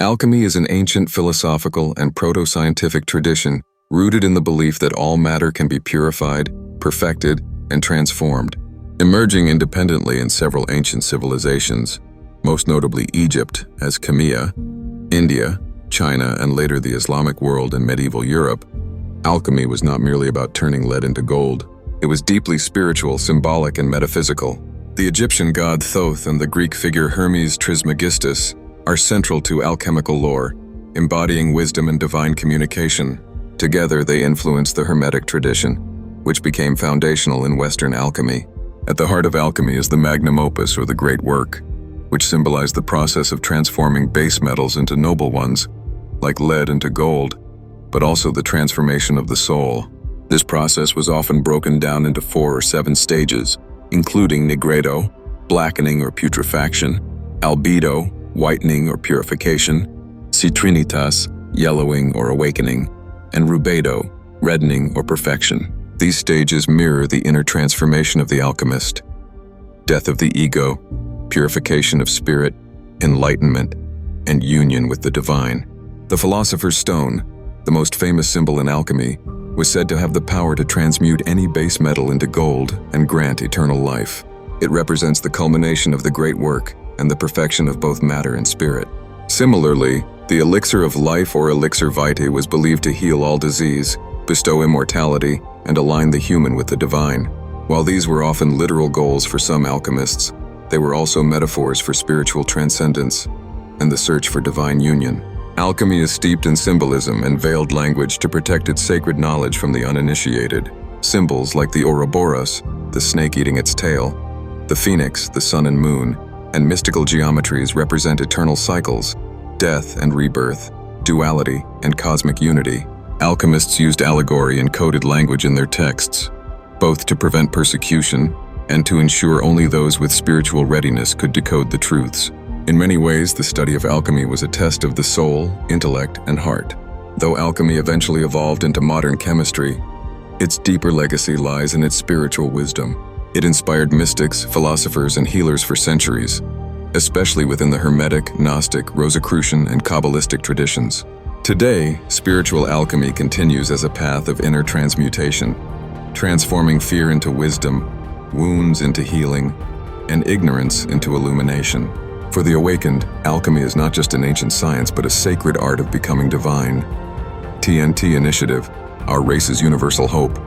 Alchemy is an ancient philosophical and proto-scientific tradition rooted in the belief that all matter can be purified, perfected, and transformed. Emerging independently in several ancient civilizations, most notably Egypt as Khamia, India, China, and later the Islamic world and medieval Europe, alchemy was not merely about turning lead into gold. It was deeply spiritual, symbolic, and metaphysical. The Egyptian god Thoth and the Greek figure Hermes Trismegistus are central to alchemical lore, embodying wisdom and divine communication. Together, they influence the Hermetic tradition, which became foundational in Western alchemy. At the heart of alchemy is the Magnum Opus, or the Great Work, which symbolized the process of transforming base metals into noble ones, like lead into gold, but also the transformation of the soul. This process was often broken down into 4 or 7 stages, including nigredo, blackening or putrefaction, albedo, whitening or purification, citrinitas, yellowing or awakening, and rubedo, reddening or perfection. These stages mirror the inner transformation of the alchemist: death of the ego, purification of spirit, enlightenment, and union with the divine. The Philosopher's Stone, the most famous symbol in alchemy, was said to have the power to transmute any base metal into gold and grant eternal life. It represents the culmination of the Great Work and the perfection of both matter and spirit. Similarly, the elixir of life, or elixir vitae, was believed to heal all disease, bestow immortality, and align the human with the divine. While these were often literal goals for some alchemists, they were also metaphors for spiritual transcendence and the search for divine union. Alchemy is steeped in symbolism and veiled language to protect its sacred knowledge from the uninitiated. Symbols like the Ouroboros, the snake eating its tail, the phoenix, the sun and moon, and mystical geometries represent eternal cycles, death and rebirth, duality and cosmic unity. Alchemists used allegory and coded language in their texts, both to prevent persecution and to ensure only those with spiritual readiness could decode the truths. In many ways, the study of alchemy was a test of the soul, intellect, and heart. Though alchemy eventually evolved into modern chemistry, its deeper legacy lies in its spiritual wisdom. It inspired mystics, philosophers, and healers for centuries, especially within the Hermetic, Gnostic, Rosicrucian, and Kabbalistic traditions. Today, spiritual alchemy continues as a path of inner transmutation, transforming fear into wisdom, wounds into healing, and ignorance into illumination. For the awakened, alchemy is not just an ancient science, but a sacred art of becoming divine. TNT Initiative, our race's universal hope.